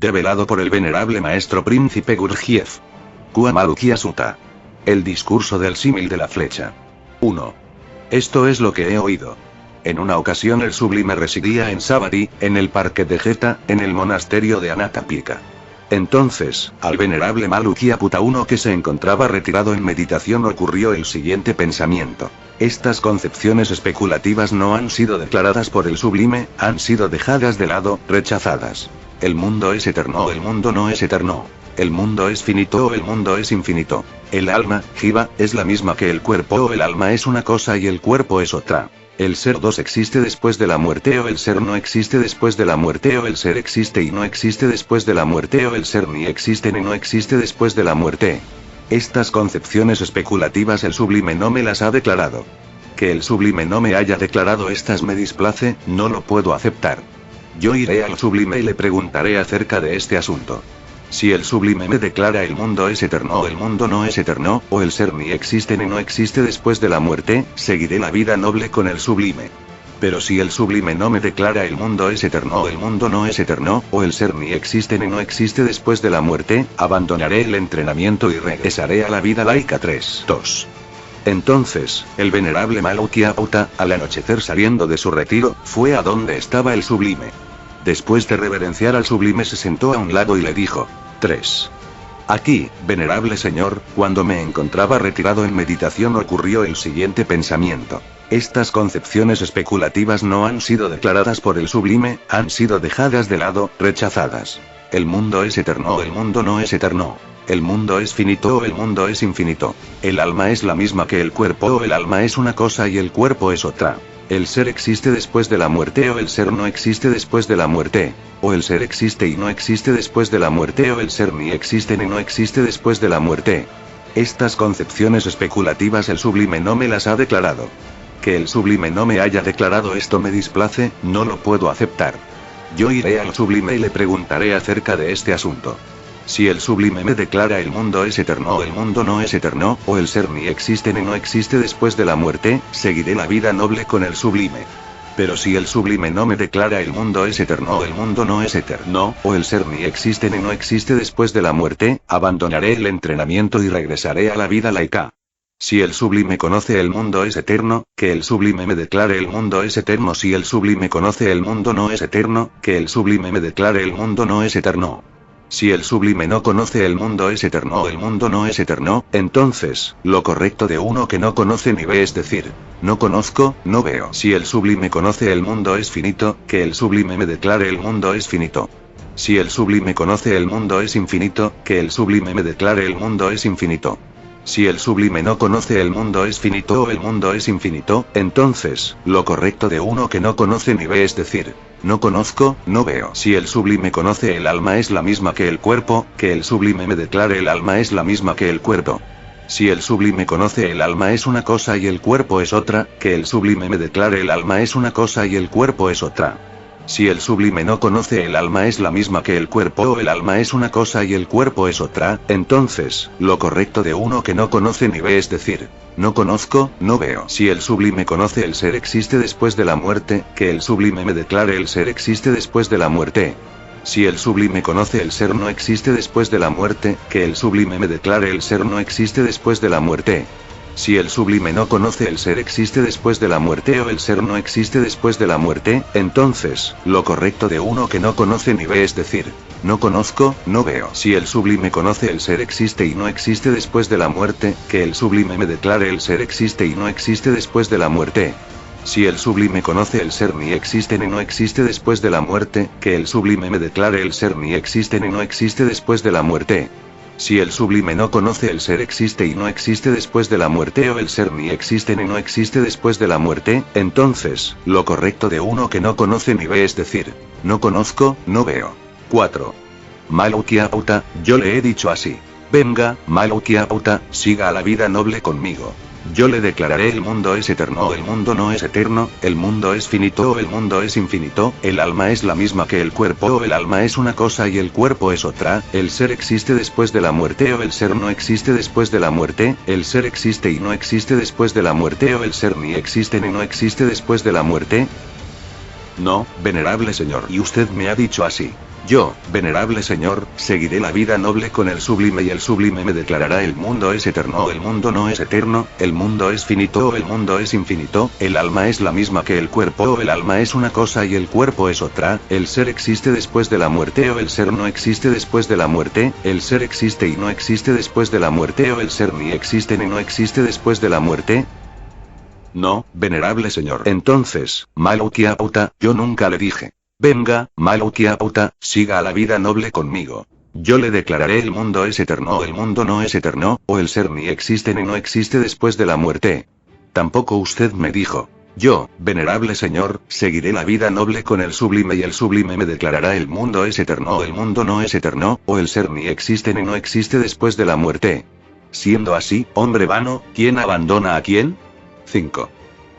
Develado por el venerable maestro príncipe Gurdjieff. Kuamalukia Sutta. El discurso del símil de la flecha. 1. Esto es lo que he oído. En una ocasión el sublime residía en Savatthi, en el parque de Jeta, en el monasterio de Anathapindika. Entonces, al venerable Malukiaputta I que se encontraba retirado en meditación ocurrió el siguiente pensamiento. Estas concepciones especulativas no han sido declaradas por el sublime, han sido dejadas de lado, rechazadas. El mundo es eterno o el mundo no es eterno. El mundo es finito o el mundo es infinito. El alma, Jiva, es la misma que el cuerpo o el alma es una cosa y el cuerpo es otra. El ser 2 existe después de la muerte o el ser no existe después de la muerte o el ser existe y no existe después de la muerte o el ser ni existe ni no existe después de la muerte. Estas concepciones especulativas el sublime no me las ha declarado. Que el sublime no me haya declarado estas me displace, no lo puedo aceptar. Yo iré al sublime y le preguntaré acerca de este asunto. Si el sublime me declara el mundo es eterno o el mundo no es eterno, o el ser ni existe ni no existe después de la muerte, seguiré la vida noble con el sublime. Pero si el sublime no me declara el mundo es eterno o el mundo no es eterno, o el ser ni existe ni no existe después de la muerte, abandonaré el entrenamiento y regresaré a la vida laica. 3.2. Entonces, el venerable Malukiaputta, al anochecer saliendo de su retiro, fue a donde estaba el sublime. Después de reverenciar al sublime se sentó a un lado y le dijo: 3. Aquí, venerable señor, cuando me encontraba retirado en meditación ocurrió el siguiente pensamiento. Estas concepciones especulativas no han sido declaradas por el sublime, han sido dejadas de lado, rechazadas. El mundo es eterno o el mundo no es eterno. El mundo es finito o el mundo es infinito. El alma es la misma que el cuerpo o el alma es una cosa y el cuerpo es otra. El ser existe después de la muerte o el ser no existe después de la muerte. O el ser existe y no existe después de la muerte o el ser ni existe ni no existe después de la muerte. Estas concepciones especulativas el sublime no me las ha declarado. Que el sublime no me haya declarado esto me displace, no lo puedo aceptar. Yo iré al sublime y le preguntaré acerca de este asunto. Si el sublime me declara el mundo es eterno o el mundo no es eterno, o el ser ni existe ni no existe después de la muerte, seguiré la vida noble con el sublime. Pero si el sublime no me declara el mundo es eterno o el mundo no es eterno, o el ser ni existe ni no existe después de la muerte, abandonaré el entrenamiento y regresaré a la vida laica. Si el sublime conoce el mundo es eterno, que el sublime me declare el mundo es eterno. Si el sublime conoce el mundo no es eterno, que el sublime me declare el mundo no es eterno. Si el sublime no conoce el mundo es eterno o el mundo no es eterno, entonces, lo correcto de uno que no conoce ni ve es decir, no conozco, no veo. Si el sublime conoce el mundo es finito, que el sublime me declare el mundo es finito. Si el sublime conoce el mundo es infinito, que el sublime me declare el mundo es infinito. Si el sublime no conoce el mundo es finito o el mundo es infinito, entonces, lo correcto de uno que no conoce ni ve es decir, no conozco, no veo. Si el sublime conoce el alma es la misma que el cuerpo, que el sublime me declare el alma es la misma que el cuerpo. Si el sublime conoce el alma es una cosa y el cuerpo es otra, que el sublime me declare el alma es una cosa y el cuerpo es otra. Si el sublime no conoce el alma es la misma que el cuerpo o el alma es una cosa y el cuerpo es otra, entonces, lo correcto de uno que no conoce ni ve es decir, no conozco, no veo. Si el sublime conoce el ser existe después de la muerte, que el sublime me declare el ser existe después de la muerte. Si el sublime conoce el ser no existe después de la muerte, que el sublime me declare el ser no existe después de la muerte. Si el sublime no conoce el ser existe después de la muerte o el ser no existe después de la muerte, entonces, lo correcto de uno que no conoce ni ve es decir, no conozco, no veo. Si el sublime conoce el ser existe y no existe después de la muerte, que el sublime me declare el ser existe y no existe después de la muerte. Si el sublime conoce el ser ni existe ni no existe después de la muerte, que el sublime me declare el ser ni existe ni no existe después de la muerte. Si el sublime no conoce el ser existe y no existe después de la muerte o el ser ni existe ni no existe después de la muerte, entonces, lo correcto de uno que no conoce ni ve es decir, no conozco, no veo. 4. Malukiaputta, yo le he dicho así. Venga, Malukiaputta, siga a la vida noble conmigo. Yo le declararé el mundo es eterno o el mundo no es eterno, el mundo es finito o el mundo es infinito, el alma es la misma que el cuerpo o el alma es una cosa y el cuerpo es otra, el ser existe después de la muerte o el ser no existe después de la muerte, el ser existe y no existe después de la muerte o el ser ni existe ni no existe después de la muerte. No, venerable señor, y usted me ha dicho así. Yo, venerable señor, seguiré la vida noble con el sublime y el sublime me declarará el mundo es eterno o el mundo no es eterno, el mundo es finito o el mundo es infinito, el alma es la misma que el cuerpo o el alma es una cosa y el cuerpo es otra, el ser existe después de la muerte o el ser no existe después de la muerte, el ser existe y no existe después de la muerte o el ser ni existe ni no existe después de la muerte. No, venerable señor. Entonces, Malaukiapauta, yo nunca le dije. Venga, Malaukiapauta, siga a la vida noble conmigo. Yo le declararé el mundo es eterno o el mundo no es eterno, o el ser ni existe ni no existe después de la muerte. Tampoco usted me dijo. Yo, venerable señor, seguiré la vida noble con el sublime y el sublime me declarará el mundo es eterno o el mundo no es eterno, o el ser ni existe ni no existe después de la muerte. Siendo así, hombre vano, ¿quién abandona a quién? 5.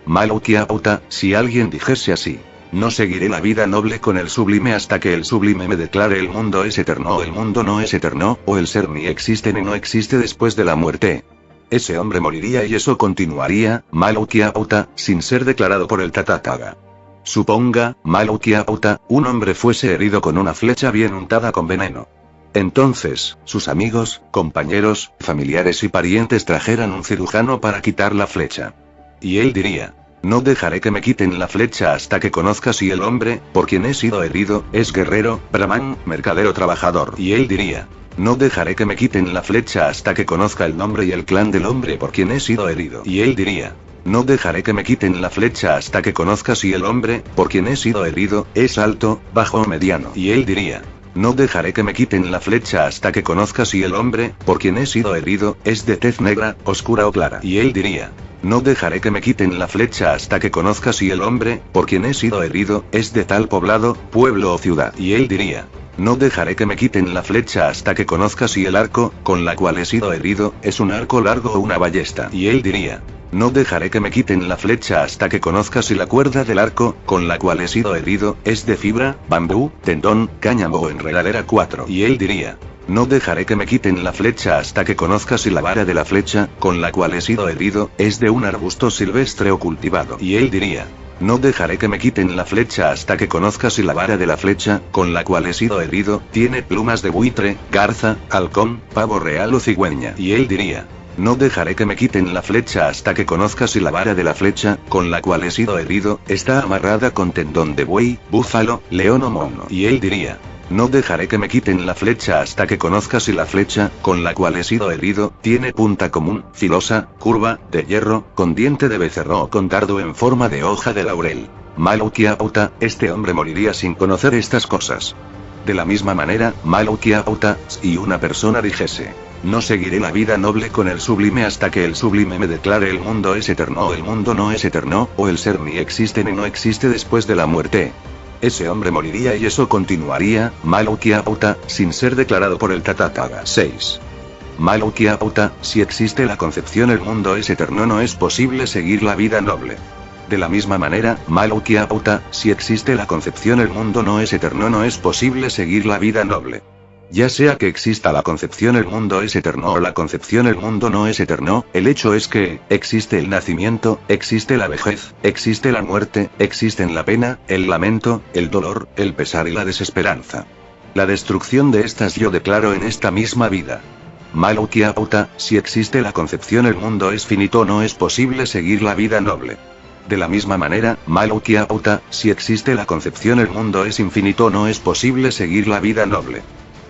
Malaukiapauta, si alguien dijese así. No seguiré la vida noble con el sublime hasta que el sublime me declare el mundo es eterno o el mundo no es eterno, o el ser ni existe ni no existe después de la muerte. Ese hombre moriría y eso continuaría, Malaukiapauta, sin ser declarado por el Tathagata. Suponga, Malaukiapauta, un hombre fuese herido con una flecha bien untada con veneno. Entonces, sus amigos, compañeros, familiares y parientes trajeran un cirujano para quitar la flecha. Y él diría: no dejaré que me quiten la flecha hasta que conozca si el hombre, por quien he sido herido, es guerrero, brahman, mercader o trabajador. Y él diría: no dejaré que me quiten la flecha hasta que conozca el nombre y el clan del hombre por quien he sido herido. Y él diría: no dejaré que me quiten la flecha hasta que conozca si el hombre, por quien he sido herido, es alto, bajo o mediano. Y él diría: no dejaré que me quiten la flecha hasta que conozca si el hombre, por quien he sido herido, es de tez negra, oscura o clara. Y él diría: no dejaré que me quiten la flecha hasta que conozca si el hombre, por quien he sido herido, es de tal poblado, pueblo o ciudad. Y él diría: no dejaré que me quiten la flecha hasta que conozca si el arco, con la cual he sido herido, es un arco largo o una ballesta. Y él diría: no dejaré que me quiten la flecha hasta que conozca si la cuerda del arco, con la cual he sido herido, es de fibra, bambú, tendón, cáñamo o enredadera 4. Y él diría: no dejaré que me quiten la flecha hasta que conozca si la vara de la flecha, con la cual he sido herido, es de un arbusto silvestre o cultivado. Y él diría: no dejaré que me quiten la flecha hasta que conozca si la vara de la flecha, con la cual he sido herido, tiene plumas de buitre, garza, halcón, pavo real o cigüeña. Y él diría: no dejaré que me quiten la flecha hasta que conozca si la vara de la flecha, con la cual he sido herido, está amarrada con tendón de buey, búfalo, león o mono. Y él diría: no dejaré que me quiten la flecha hasta que conozca si la flecha, con la cual he sido herido, tiene punta común, filosa, curva, de hierro, con diente de becerro o con dardo en forma de hoja de laurel. Malaukiapauta, este hombre moriría sin conocer estas cosas. De la misma manera, Malaukiapauta, si una persona dijese: no seguiré la vida noble con el sublime hasta que el sublime me declare el mundo es eterno o el mundo no es eterno, o el ser ni existe ni no existe después de la muerte. Ese hombre moriría y eso continuaría, Malaukiapauta, sin ser declarado por el Tathagata. 6. Malaukiapauta, si existe la concepción el mundo es eterno no es posible seguir la vida noble. De la misma manera, Malaukiapauta, si existe la concepción el mundo no es eterno no es posible seguir la vida noble. Ya sea que exista la concepción el mundo es eterno o la concepción el mundo no es eterno, el hecho es que, existe el nacimiento, existe la vejez, existe la muerte, existen la pena, el lamento, el dolor, el pesar y la desesperanza. La destrucción de estas yo declaro en esta misma vida. Malaukiapauta, si existe la concepción el mundo es finito no es posible seguir la vida noble. De la misma manera, Malaukiapauta, si existe la concepción el mundo es infinito no es posible seguir la vida noble.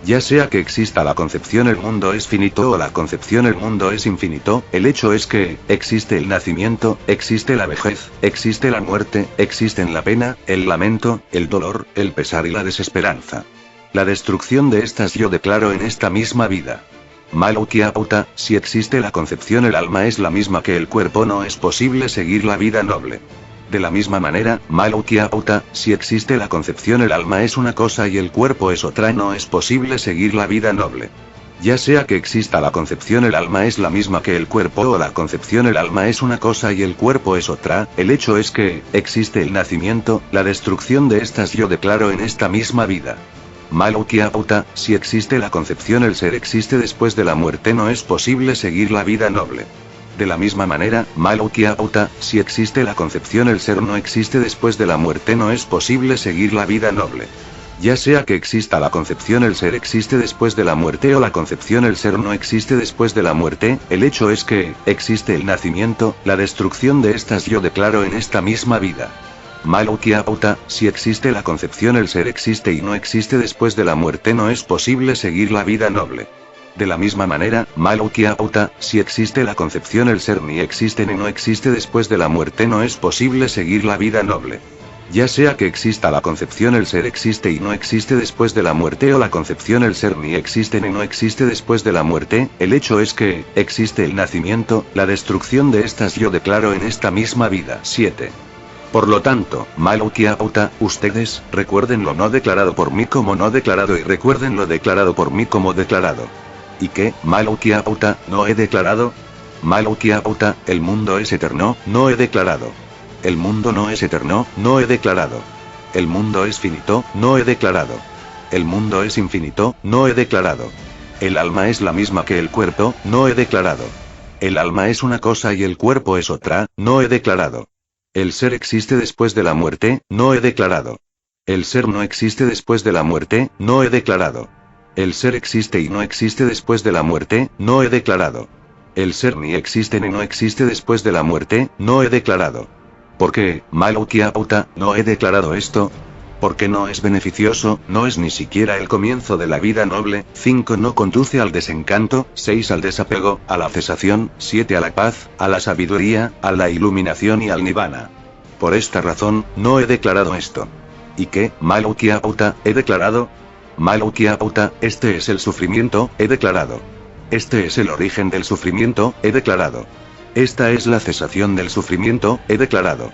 Ya sea que exista la concepción el mundo es finito o la concepción el mundo es infinito, el hecho es que, existe el nacimiento, existe la vejez, existe la muerte, existen la pena, el lamento, el dolor, el pesar y la desesperanza. La destrucción de estas yo declaro en esta misma vida. Malaukiapauta, si existe la concepción el alma es la misma que el cuerpo no es posible seguir la vida noble. De la misma manera, Malaukiapauta, si existe la concepción el alma es una cosa y el cuerpo es otra no es posible seguir la vida noble. Ya sea que exista la concepción el alma es la misma que el cuerpo o la concepción el alma es una cosa y el cuerpo es otra, el hecho es que, existe el nacimiento, la destrucción de estas yo declaro en esta misma vida. Malaukiapauta, si existe la concepción el ser existe después de la muerte no es posible seguir la vida noble. De la misma manera, Malaukiapauta, si existe la concepción el ser no existe después de la muerte no es posible seguir la vida noble. Ya sea que exista la concepción, el ser existe después de la muerte, o la concepción, el ser no existe después de la muerte, el hecho es que, existe el nacimiento, la destrucción de estas yo declaro en esta misma vida. Malokiauta, si existe la concepción, el ser existe y no existe después de la muerte, no es posible seguir la vida noble. De la misma manera, Malokiauta, si existe la concepción, el ser ni existe ni no existe después de la muerte, no es posible seguir la vida noble. Ya sea que exista la concepción, el ser existe y no existe después de la muerte, o la concepción, el ser ni existe ni no existe después de la muerte, el hecho es que, existe el nacimiento, la destrucción de estas yo declaro en esta misma vida. 7. Por lo tanto, Malokiauta, ustedes, recuerden lo no declarado por mí como no declarado y recuerden lo declarado por mí como declarado. ¿Y qué, Malokiauta, no he declarado? Malokiauta, el mundo es eterno, no he declarado. El mundo no es eterno, no he declarado. El mundo es finito, no he declarado. El mundo es infinito, no he declarado. El alma es la misma que el cuerpo, no he declarado. El alma es una cosa y el cuerpo es otra, no he declarado. El ser existe después de la muerte, no he declarado. El ser no existe después de la muerte, no he declarado. El ser existe y no existe después de la muerte, no he declarado. El ser ni existe ni no existe después de la muerte, no he declarado. ¿Por qué, Malokiauta, no he declarado esto? Porque no es beneficioso, no es ni siquiera el comienzo de la vida noble. 5. No conduce al desencanto, 6. Al desapego, a la cesación, 7. A la paz, a la sabiduría, a la iluminación y al nirvana. Por esta razón, no he declarado esto. ¿Y qué, Malokiauta, he declarado? Malokiauta, este es el sufrimiento, he declarado. Este es el origen del sufrimiento, he declarado. Esta es la cesación del sufrimiento, he declarado.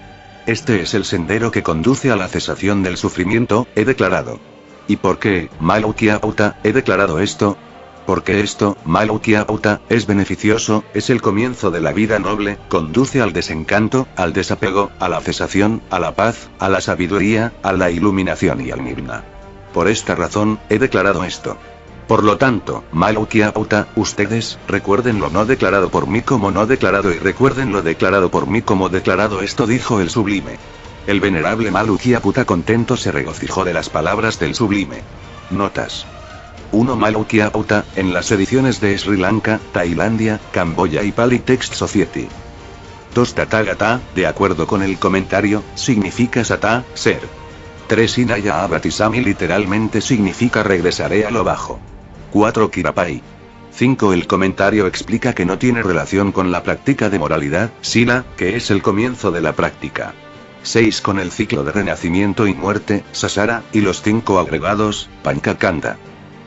Este es el sendero que conduce a la cesación del sufrimiento, he declarado. ¿Y por qué, Malokiauta, he declarado esto? Porque esto, Malokiauta, es beneficioso, es el comienzo de la vida noble, conduce al desencanto, al desapego, a la cesación, a la paz, a la sabiduría, a la iluminación y al nirvana. Por esta razón, he declarado esto. Por lo tanto, Malokiauta, ustedes, recuerden lo no declarado por mí como no declarado y recuerden lo declarado por mí como declarado. Esto dijo el sublime. El venerable Malokiauta contento se regocijó de las palabras del sublime. Notas. 1. Malokiauta, en las ediciones de Sri Lanka, Tailandia, Camboya y Pali Text Society. 2. Tathagata, de acuerdo con el comentario, significa Sata, ser. 3. Inaya Abatisami literalmente significa regresaré a lo bajo. 4. Kirapai. 5. El comentario explica que no tiene relación con la práctica de moralidad, Sila, que es el comienzo de la práctica. 6. Con el ciclo de renacimiento y muerte, Sasara, y los 5 agregados, Panchakanda.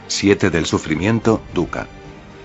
7. Del sufrimiento, Dukkha.